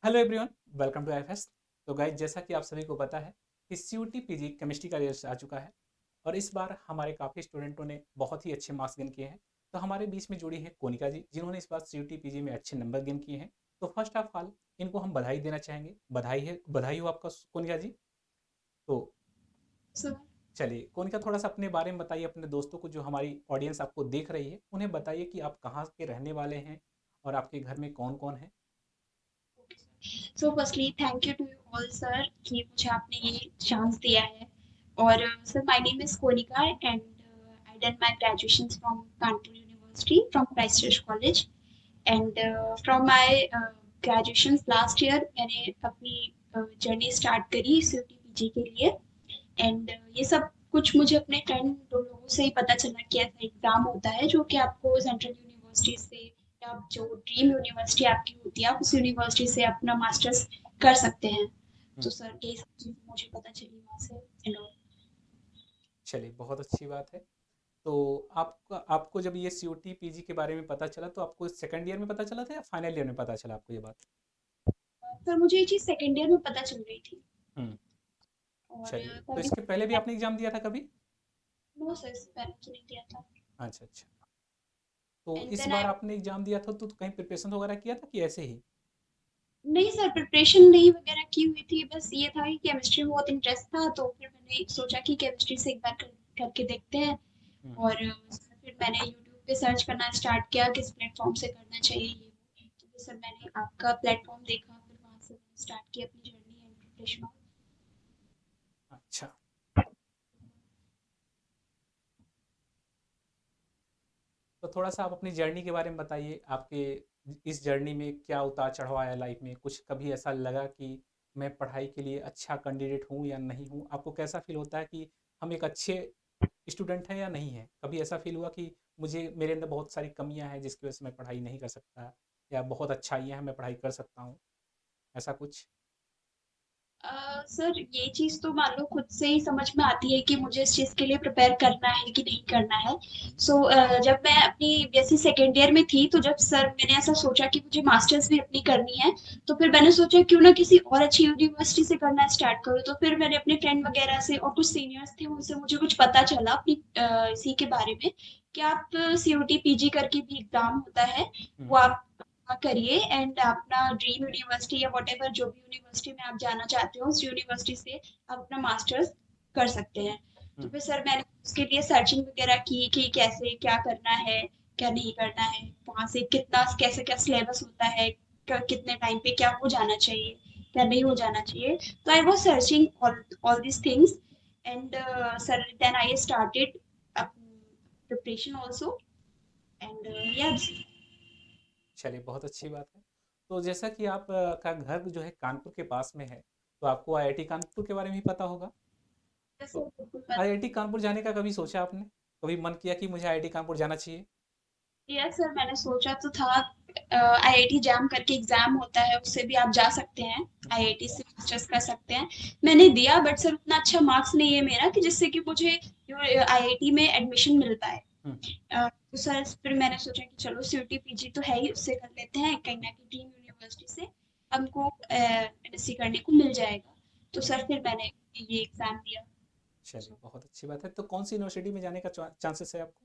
Hello everyone, welcome to IFS. तो guys, जैसा कि आप सभी को पता है कि सीयूटी पीजी केमिस्ट्री का रिजल्ट आ चुका है और इस बार हमारे काफ़ी स्टूडेंटों ने बहुत ही अच्छे मार्क्स गेन किए हैं। तो हमारे बीच में जुड़ी हैं कोनिका जी, जिन्होंने इस बार सीयूटी पीजी में अच्छे नंबर गेन किए हैं। तो फर्स्ट ऑफ ऑल इनको हम बधाई देना चाहेंगे। बधाई है, बधाई हो आपका कोनिका जी। तो सर चलिए कोनिका, थोड़ा सा अपने बारे में बताइए, अपने दोस्तों को, जो हमारी ऑडियंस आपको देख रही है उन्हें बताइए कि आप कहाँ के रहने वाले हैं और आपके घर में कौन कौन है। So firstly thank you to you all sir कि मुझे आपने ये चांस दिया है। और sir my name is Konika and I done my graduation from Kanpur University from Christ Church College and from my graduation last year मैंने अपनी जर्नी स्टार्ट करी सीयूटी पीजी के लिए। एंड ये सब कुछ मुझे अपने फ्रेंड दो लोगों से ही पता चला कि ऐसा एग्जाम होता है जो कि आपको सेंट्रल यूनिवर्सिटी से या जो ड्रीम यूनिवर्सिटी आपकी होती है आप उस यूनिवर्सिटी से अपना मास्टर्स कर सकते हैं। हम्म, तो सर यही सब चीज़ मुझे पता चली वहाँ से एंड ऑल। चलिए बहुत अच्छी बात है। तो आपका आपको जब ये सीयूटी पीजी के बारे में पता चला तो आपको सेकंड ईयर में पता चला था या फाइनल ईयर में पता चला आपको ये बात? सर मुझे ये चीज़ सेकेंड ईयर में पता चल रही थी। हम्म। और चलिए, तो तभी इसके पहले भी आपने एग्जाम दिया था कभी? नो सर इससे पहले तो नहीं दिया था। अच्छा अच्छा। तो एंड इस देन बार आई आपने एग्जाम दिया था तो कहीं प्रिपरेशन वगैरह किया था कि ऐसे ही? नहीं सर प्रिपरेशन नहीं वगैरह की हुई थी, बस ये था कि केमिस्ट्री में बहुत इंटरेस्ट था तो फिर मैंने सोचा कि केमिस्ट्री से एक बार करके देखते हैं। हम्म, और फिर मैंने यूट्यूब पे सर्च करना स्टार्ट किया किस प्लेटफॉर्म से करना चाहिए ये वो। तो फिर सर मैंने आपका प्लेटफॉर्म देखा, फिर वहाँ से मैंने स्टार्ट की अपनी जर्नी एंड प्रिपरेशन। अच्छा। तो थोड़ा सा आप अपनी जर्नी के बारे में बताइए। आपके इस जर्नी में क्या उतार चढ़ाव आया लाइफ में? कुछ कभी ऐसा लगा कि मैं पढ़ाई के लिए अच्छा कैंडिडेट हूँ या नहीं हूँ? आपको कैसा फील होता है कि हम एक अच्छे स्टूडेंट हैं या नहीं हैं? कभी ऐसा फील हुआ कि मुझे मेरे अंदर बहुत सारी कमियां हैं जिसकी वजह से मैं पढ़ाई नहीं कर सकता, या बहुत अच्छाइयाँ हैं मैं पढ़ाई कर सकता हूँ, ऐसा कुछ? सर ये चीज़ तो मान लो खुद से ही समझ में आती है कि मुझे इस चीज़ के लिए प्रिपेयर करना है कि नहीं करना है। हम्म, सो जब मैं अपनी जैसे सेकेंड ईयर में थी तो जब सर मैंने ऐसा सोचा कि मुझे मास्टर्स भी अपनी करनी है, तो फिर मैंने सोचा क्यों ना किसी और अच्छी यूनिवर्सिटी से करना स्टार्ट करूँ। तो फिर मैंने अपने फ्रेंड वगैरह से और कुछ सीनियर्स थे उनसे मुझे कुछ पता चला अपनी इसी के बारे में कि आप सीयूटी पीजी करके भी एग्जाम होता है, हम्म, वो आप करिए एंड अपना ड्रीम यूनिवर्सिटी या वॉटेवर जो भी यूनिवर्सिटी में आप जाना चाहते हो उस यूनिवर्सिटी से आप अपना मास्टर्स कर सकते हैं। तो हम्म, फिर सर मैंने उसके लिए सर्चिंग वगैरह की कि कैसे क्या करना है, क्या नहीं करना है, कहाँ से कितना कैसे क्या सिलेबस होता है, कितने टाइम पे क्या हो जाना चाहिए, क्या नहीं हो जाना चाहिए। तो I was searching all this things and sir then I started preparation also and yes. चलिए बहुत अच्छी बात है। तो जैसा कि आप का घर जो है कानपुर के पास में है, तो आपको आईआईटी कानपुर के बारे में ही पता होगा। सर तो बिल्कुल। आईआईटी कानपुर जाने का कभी सोचा आपने? कभी मन किया कि मुझे आईआईटी कानपुर जाना चाहिए? यस सर मैंने सोचा तो था। आईआईटी जैम करके एग्जाम होता है उससे भी आप जा सकते हैं, हम्म, आईआईटी से मास्टर्स कर सकते हैं। मैंने दिया बट सर उतना अच्छा मार्क्स नहीं है मेरा कि जिससे कि मुझे आईआईटी में एडमिशन मिल पाए। हम्म, तो सर फिर मैंने सोचा कि चलो सीयूटी पीजी तो है ही उससे कर लेते हैं, कहीं ना कहीं ड्रीम यूनिवर्सिटी से हमको एमएससी करने को मिल जाएगा। तो हम्म। सर फिर मैंने ये एग्जाम दिया। चलिए बहुत अच्छी बात है। तो कौन सी यूनिवर्सिटी में जाने का चांसेस है आपको?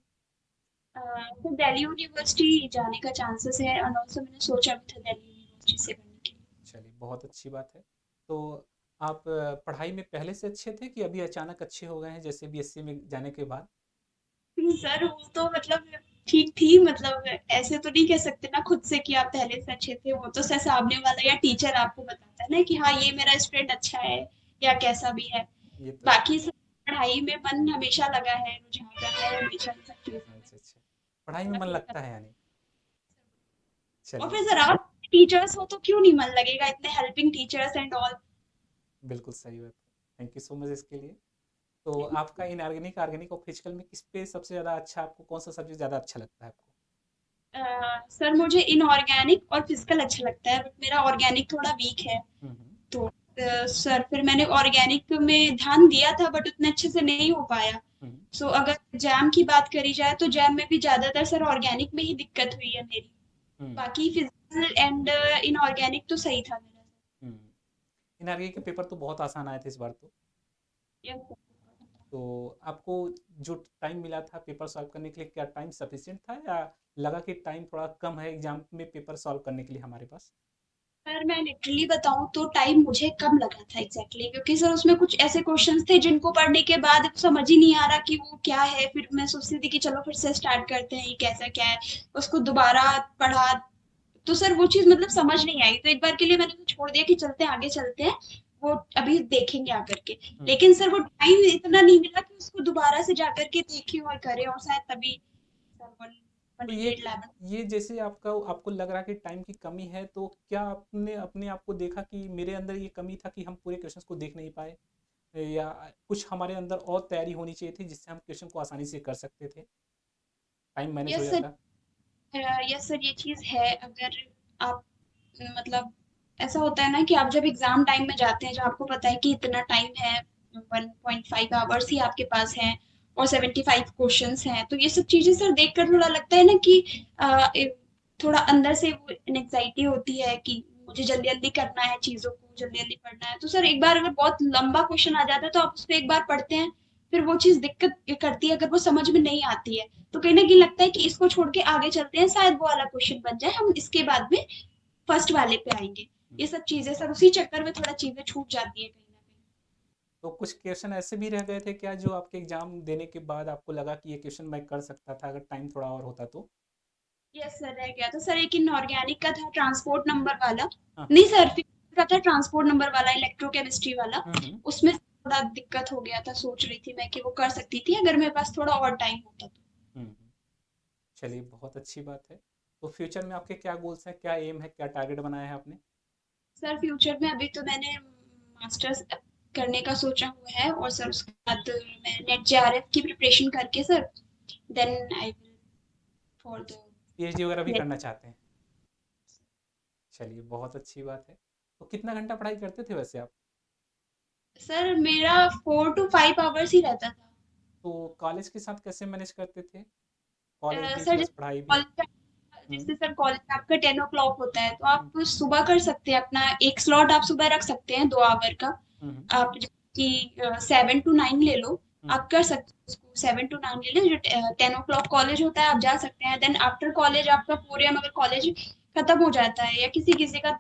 फिर दिल्ली यूनिवर्सिटी जाने का चांसेस है और ऑल्सो मैंने सोचा भी था दिल्ली यूनिवर्सिटी से करने के लिए। चलिए बहुत अच्छी बात है। तो आप पढ़ाई में पहले से अच्छे थे कि अभी अचानक अच्छे हो गए हैं जैसे बीएससी में जाने के बाद? सर वो तो मतलब ठीक थी, मतलब ऐसे तो नहीं कह सकते ना खुद से कि आप पहले से अच्छे थे, वो तो सर सामने वाला या टीचर आपको बताता है ना कि हाँ ये मेरा स्टूडेंट अच्छा है या कैसा भी है। ये तो है। बाकी सब पढ़ाई में मन हमेशा लगा है, रुझान रहा है हमेशा इन सब चीजों में। अच्छा अच्छा। पढ़ाई में मन काफी लगता है यानी? और चलिए। फिर सर आप टीचर्स हो तो क्यों नहीं मन लगेगा, इतने हेल्पिंग टीचर्स एंड ऑल। बिल्कुल सही बात है। थैंक यू सो मच इसके लिए। तो आपका इनऑर्गेनिक ऑर्गेनिक और फिजिकल में किस पे सबसे ज़्यादा अच्छा, आपको कौन सा सब्जेक्ट ज़्यादा अच्छा लगता है आपको? सर मुझे इनऑर्गेनिक और फिजिकल अच्छा लगता है बट मेरा ऑर्गेनिक थोड़ा वीक है। हम्म, तो सर फिर मैंने ऑर्गेनिक में ध्यान दिया था बट उतने अच्छे से नहीं हो पाया। हम्म, सो अगर जैम की बात करी जाए तो जैम में भी ज्यादातर सर ऑर्गेनिक में ही दिक्कत हुई है मेरी। हम्म। बाकी फिजिकल एंड इनऑर्गेनिक तो सही था मेरा। एनआरके के पेपर तो बहुत आसान आए थे इस बार तो। यस। तो आपको जो टाइम मिला था पेपर सॉल्व करने के लिए, क्या टाइम सफिशिएंट था या लगा कि टाइम थोड़ा कम है एग्जाम में पेपर सॉल्व करने के लिए हमारे पास? सर मैं लिटरली बताऊं तो टाइम मुझे कम लगा था एग्जैक्टली क्योंकि सर उसमें कुछ ऐसे क्वेश्चंस थे जिनको पढ़ने के बाद समझ ही नहीं आ रहा कि वो क्या है। फिर मैं सोचती थी कि चलो फिर से स्टार्ट करते हैं, ये कैसा क्या है, उसको दोबारा पढ़ा। तो सर वो चीज मतलब समझ नहीं आई, तो एक बार के लिए मैंने तो छोड़ दिया कि चलते हैं आगे चलते हैं, वो अभी देखेंगे आकर के। हुँ। लेकिन सर वो टाइम इतना नहीं मिला कि उसको दोबारा से जाकर के देखें और करें, और शायद तभी सर वन वन तो हंड्रेड इलेवन। ये जैसे आपका आपको लग रहा है कि टाइम की कमी है, तो क्या आपने अपने आप को देखा कि मेरे अंदर ये कमी था कि हम पूरे क्वेश्चंस को देख नहीं पाए? या कुछ हमारे अंदर और तैयारी होनी चाहिए थी जिससे हम क्वेश्चन को आसानी से कर सकते थे, टाइम मैनेज हो यस सर। जाता? यस सर, ये चीज है। अगर आप मतलब ऐसा होता है ना कि आप जब एग्जाम टाइम में जाते हैं, जब आपको पता है कि इतना टाइम है, 1.5 आवर्स ही आपके पास है और 75 क्वेश्चंस हैं, तो ये सब चीजें सर देखकर थोड़ा लगता है ना कि थोड़ा अंदर से वो एंग्जाइटी होती है कि मुझे जल्दी जल्दी करना है, चीजों को जल्दी जल्दी पढ़ना है। तो सर एक बार अगर बहुत लंबा क्वेश्चन आ जाता है तो आप उस पर एक बार पढ़ते हैं, फिर वो चीज दिक्कत करती है, अगर वो समझ में नहीं आती है तो कहीं ना कहीं लगता है कि इसको छोड़ के आगे चलते हैं, शायद वो वाला क्वेश्चन बन जाए, हम इसके बाद में फर्स्ट वाले पे आएंगे। हुँ। ये सब चीजें सर उसी चक्कर में थोड़ा चीजें छूट जाती है कहीं ना तो कुछ क्वेश्चन ऐसे भी रह गए थे क्या जो आपके एग्ज़ाम देने के बाद आपको लगा कि ये क्वेश्चन मैं कर सकता था अगर टाइम थोड़ा और होता तो? कहीं। यस सर, रह गया था सर, एक इनऑर्गेनिक का था, ट्रांसपोर्ट नंबर वाला। हाँ, हाँ। नहीं सर, फिजिक्स का था ट्रांसपोर्ट नंबर वाला, इलेक्ट्रोकेमिस्ट्री वाला। हुँ, हुँ। उसमें थोड़ा दिक्कत हो गया था, सोच रही थी मैं कि वो कर सकती थी अगर मेरे पास थोड़ा और टाइम होता तो। हुँ, हुँ। चलिए बहुत अच्छी बात है। तो फ्यूचर में आपके क्या गोल्स हैं? क्या एम है? क्या टारगेट बनाया है आपने? सर फ्यूचर में अभी तो मैंने मास्टर्स करने का सोचा हुआ है, और सर उसके बाद मैं नेट जेआरएफ की प्रिपरेशन करके sir then I will for अच्छा, द पीएचडी वगैरह भी नेट। करना चाहते हैं? चलिए बहुत अच्छी बात है। तो कितना घंटा पढ़ाई करते थे वैसे आप? सर मेरा 4 to 5 आवर्स ही रहता था। तो कॉलेज के साथ कैसे मैनेज करते थे? कॉलेज भी सर प्लस जैसे पढ़ाई भी? कॉलेज हुँ, जैसे सर कॉलेज आपका 10 o'clock होता है, तो हुँ, आप सुबह कर सकते हैं अपना एक स्लॉट, आप सुबह रख सकते हैं 2 आवर का। हुँ, हुँ, आप कि 7 to 9 ले लो, हुँ, आप कर सकते हैं उसको 7 to 9 ले लो। जो 10 o'clock कॉलेज होता है आप जा सकते हैं, देन आफ्टर कॉलेज आपका 4 AM अगर कॉलेज खत्म हो जाता है, या किसी किसी का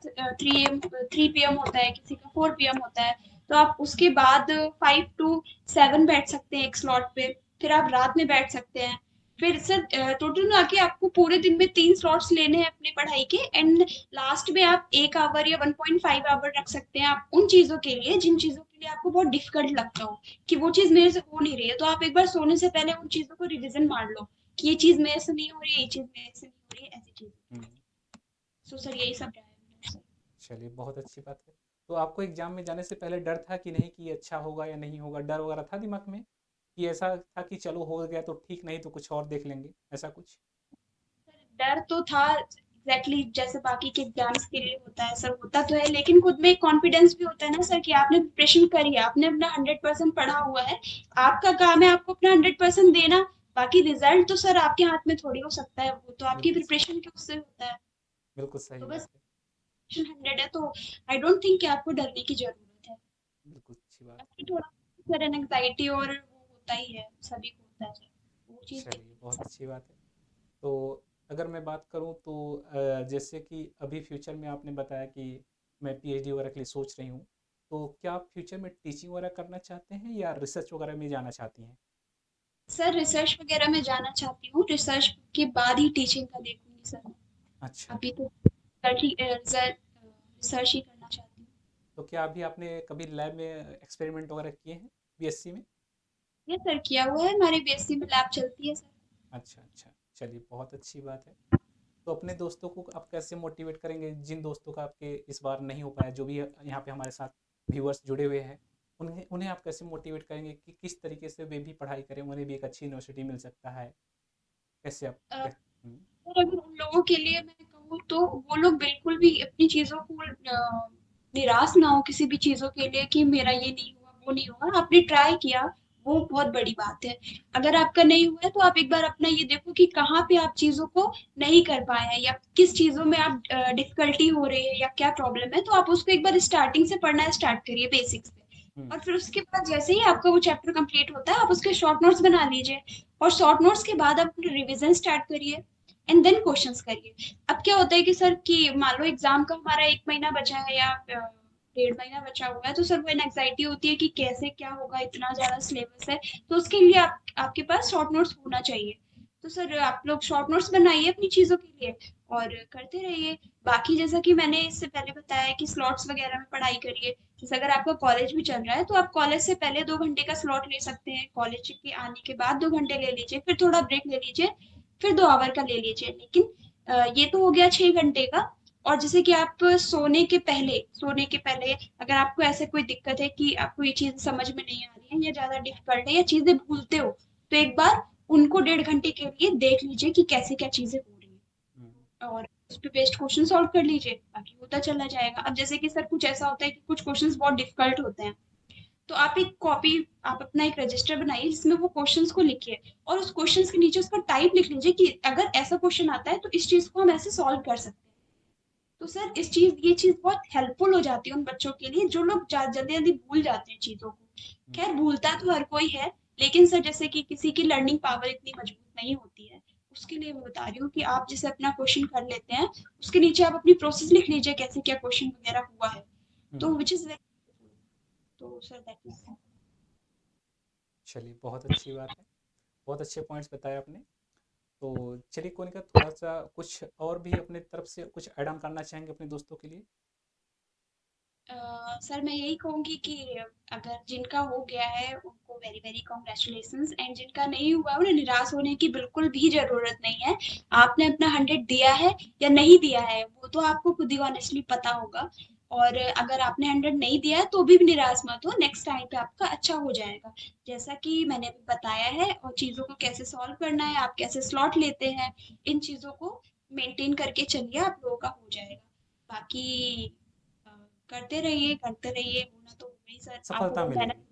3 PM होता है, किसी का 4 PM होता है, तो आप उसके बाद 5 to 7 बैठ सकते हैं एक स्लॉट पे, फिर आप रात में बैठ सकते हैं। फिर सर टोटल मिला के आपको पूरे दिन में 3 स्लॉट्स लेने हैं अपनी पढ़ाई के, एंड लास्ट में आप 1 आवर या 1.5 आवर रख सकते हैं आप उन चीजों के लिए जिन चीजों के लिए आपको बहुत डिफिकल्ट लगता हो, कि वो चीज मेरे से हो नहीं रही है, तो आप एक बार सोने से पहले उन चीजों को रिवीजन मार लो कि ये चीज मेरे से नहीं हो रही है, ये चीज मेरे से नहीं हो रही है, ऐसी चीज। हुँ। सो सर यही सब रहा है मेरा सर। चलिए बहुत अच्छी बात है। तो आपको एग्ज़ाम में जाने से पहले डर था कि नहीं कि अच्छा होगा या नहीं होगा? डर वगैरह था दिमाग में? कि ऐसा था कि चलो हो गया तो ठीक, नहीं तो कुछ और देख लेंगे, ऐसा कुछ? डर तो था एग्जैक्टली जैसे बाकी के एग्जाम्स के लिए होता है सर, होता तो है, लेकिन खुद में एक कॉन्फिडेंस भी होता है ना सर कि आपने प्रिपरेशन करी है, आपने अपना 100% पढ़ा हुआ है, आपका काम है आपको अपना 100% देना। बाकी रिजल्ट तो सर आपके हाथ में थोड़ी हो सकता है, वो तो आपकी बिल्कुल सही, प्रिपरेशन के उससे होता है। बिल्कुल तो सही बस बात है। 100 है, तो आई डोंट थिंक कि आपको डरने की जरूरत है। बिल्कुल अच्छी बात है। बाकी थोड़ा सर एंग्जाइटी और वो होता ही है, सभी को होता है सर, वो चीज चलिए बहुत देखिए। अच्छी बात है। तो अगर मैं बात करूँ तो जैसे कि अभी फ्यूचर में आपने बताया कि मैं पीएचडी वगैरह के लिए सोच रही हूँ। तो क्या आप फ्यूचर में टीचिंग वगैरह करना चाहते हैं या रिसर्च वगैरह में जाना चाहती हैं? सर रिसर्च वगैरह में जाना चाहती हूँ, रिसर्च के बाद ही टीचिंग का देखूंगी सर। अच्छा। अभी तो रिसर्च ही करना चाहती हूँ। तो क्या अभी आपने कभी लैब में एक्सपेरिमेंट वगैरह किए हैं बीएससी में? ये सर किया हुआ है, हमारी बीएससी में लैब चलती है सर। अच्छा, अच्छा। चलिए बहुत अच्छी बात है। तो अपने दोस्तों को आप कैसे मोटिवेट करेंगे जिन दोस्तों का आपके इस बार नहीं हो पाया, जो भी यहाँ पे हमारे साथ व्यूअर्स जुड़े हुए हैं, उन्हें उन्हें आप कैसे मोटिवेट करेंगे कि किस तरीके से वे भी पढ़ाई करें, उन्हें भी एक अच्छी यूनिवर्सिटी मिल सकता है? कैसे आप अ, हुँ, सर अगर उन लोगों के लिए मैं कहूँ तो वो लोग बिल्कुल भी अपनी चीजों को निराश ना हो किसी भी चीजों के लिए कि मेरा ये नहीं हुआ वो नहीं हुआ, आपने ट्राई किया, वो बहुत बड़ी बात है। अगर आपका नहीं हुआ है तो आप एक बार अपना ये देखो कि कहाँ पे आप चीज़ों को नहीं कर पाए हैं या किस चीज़ों में आप डिफ़िकल्टी हो रही है या क्या प्रॉब्लम है, तो आप उसको एक बार स्टार्टिंग से पढ़ना स्टार्ट करिए बेसिक्स से। हुँ, और फिर उसके बाद जैसे ही आपका वो चैप्टर कंप्लीट होता है, आप उसके शॉर्ट नोट्स बना लीजिए और शॉर्ट नोट्स के बाद आप अपना रिवीजन स्टार्ट करिए एंड देन क्वेश्चंस करिए। अब क्या होता है कि सर कि मान लो एग्ज़ाम का हमारा 1 महीना बचा है या 1.5 महीना बचा हुआ है, तो सर वो एंग्ज़ायटी होती है कि कैसे क्या होगा, इतना ज़्यादा सिलेबस है। तो उसके लिए आपके पास शॉर्ट नोट्स होना चाहिए। तो सर आप लोग शॉर्ट नोट्स बनाइए अपनी चीज़ों के लिए और करते रहिए। बाकी जैसा कि मैंने इससे पहले बताया कि स्लॉट्स वगैरह में पढ़ाई करिए। जैसे अगर आपका कॉलेज भी चल रहा है तो आप कॉलेज से पहले 2 घंटे का स्लॉट ले सकते हैं। कॉलेज के आने के बाद 2 घंटे ले लीजिए, फिर थोड़ा ब्रेक ले लीजिए, फिर 2 आवर का ले लीजिए। लेकिन ये तो हो गया 6 घंटे का। और जैसे कि आप सोने के पहले अगर आपको ऐसे कोई दिक्कत है कि आपको ये चीज़ समझ में नहीं आ रही है या ज़्यादा डिफ़िकल्ट है या चीज़ें भूलते हो, तो एक बार उनको 1.5 घंटे के लिए देख लीजिए कि कैसे क्या चीज़ें हो रही हुँ, हैं और उस पे बेस्ड क्वेश्चन सॉल्व कर लीजिए, बाकी होता चला जाएगा। अब जैसे कि सर कुछ ऐसा होता है कि कुछ क्वेश्चंस बहुत डिफ़िकल्ट होते हैं, तो आप अपना एक रजिस्टर बनाइए जिसमें वो क्वेश्चंस को लिखिए और उस क्वेश्चंस के नीचे उसका टाइप लिख लीजिए कि अगर ऐसा क्वेश्चन आता है तो इस चीज़ को हम ऐसे सॉल्व कर सकते हैं। तो सर ये चीज़ बहुत हेल्पफुल हो जाती है उन बच्चों के लिए जो लोग जल्दी-जल्दी भूल जाते हैं चीज़ों को। हुँ, खैर भूलता तो हर कोई है, लेकिन सर जैसे कि किसी की लर्निंग पावर इतनी मजबूत नहीं होती है, उसके लिए मैं बता रही हूँ कि आप जैसे अपना क्वेश्चन कर लेते हैं, उसके नीचे आप अपनी प्रोसेस लिख लीजिए कैसे क्या क्वेश्चन वगैरह हुआ है। हुँ। तो व्हिच इज़ वेरी तो सर दैट इज़ चलिए, बहुत अच्छी बात है। बहुत अच्छे पॉइंट्स बताए आपने। तो चलिए कोनिका, थोड़ा-सा कुछ और भी अपने तरफ से कुछ ऐड ऑन करना चाहेंगे अपने दोस्तों के लिए? सर मैं यही कहूँगी कि अगर जिनका हो गया है उनको वेरी वेरी कॉन्ग्रेचुलेशंस एंड जिनका नहीं हुआ उन्हें निराश होने की बिल्कुल भी ज़रूरत नहीं है। आपने अपना 100 दिया है या नहीं दिया है वो तो आपको खुद ही ऑनेस्टली पता होगा। और अगर आपने 100 नहीं दिया है तो भी निराश मत हो, नेक्स्ट टाइम पे आपका अच्छा हो जाएगा। जैसा कि मैंने अभी बताया है और चीज़ों को कैसे सॉल्व करना है, आप कैसे स्लॉट लेते हैं, इन चीज़ों को मेंटेन करके चलिए, आप लोगों का हो जाएगा। बाकी अ, करते रहिए, होना तो होगा ही सर, आप सफलता अगर मेहनत मिलेगी।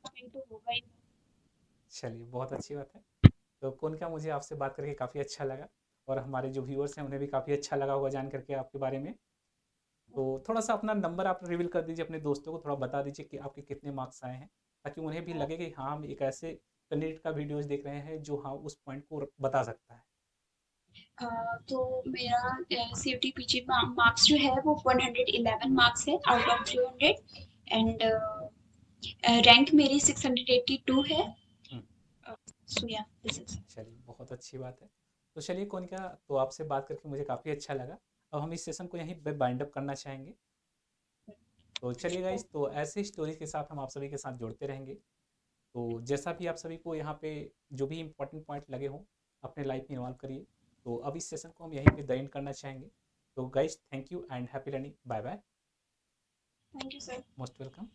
करेंगे तो होगा ही। चलिए, बहुत अच्छी बात है। तो कोनिका, मुझे आपसे बात करके काफ़ी अच्छा लगा और हमारे जो व्यूअर्स हैं उन्हें भी काफ़ी अच्छा लगा होगा जान करके आपके बारे में। तो थोड़ा-सा अपना नंबर आप रिवील कर दीजिए अपने दोस्तों को, थोड़ा बता दीजिए कि आपके कितने मार्क्स आए हैं, ताकि उन्हें भी लगे कि हाँ, हम एक ऐसे कैंडिडेट का वीडियोज़ देख रहे हैं जो हाँ, उस पॉइंट को बता सकता है। तो मेरा सीयूटी पीजी मार्क्स जो है वो 111 मार्क्स है आउट ऑफ 300 एंड रैंक मेरी 682 है। हुँ, सो या दिस इज चलिए, बहुत अच्छी बात है। तो चलिए कोनिका, तो आपसे बात करके मुझे काफ़ी अच्छा लगा। अब हम इस सेशन को यहीं पे बाइंड अप करना चाहेंगे। तो चलिए गाइज़, तो ऐसे ही स्टोरीज़ के साथ हम आप सभी के साथ जुड़ते रहेंगे। तो जैसा भी आप सभी को यहाँ पे जो भी इम्पोर्टेंट पॉइंट लगे हों, अपने लाइफ में इन्वॉल्व करिए। तो अब इस सेशन को हम यहीं पे द एंड करना चाहेंगे। तो guys, thank you and happy learning. Bye bye. Thank you sir. Most welcome.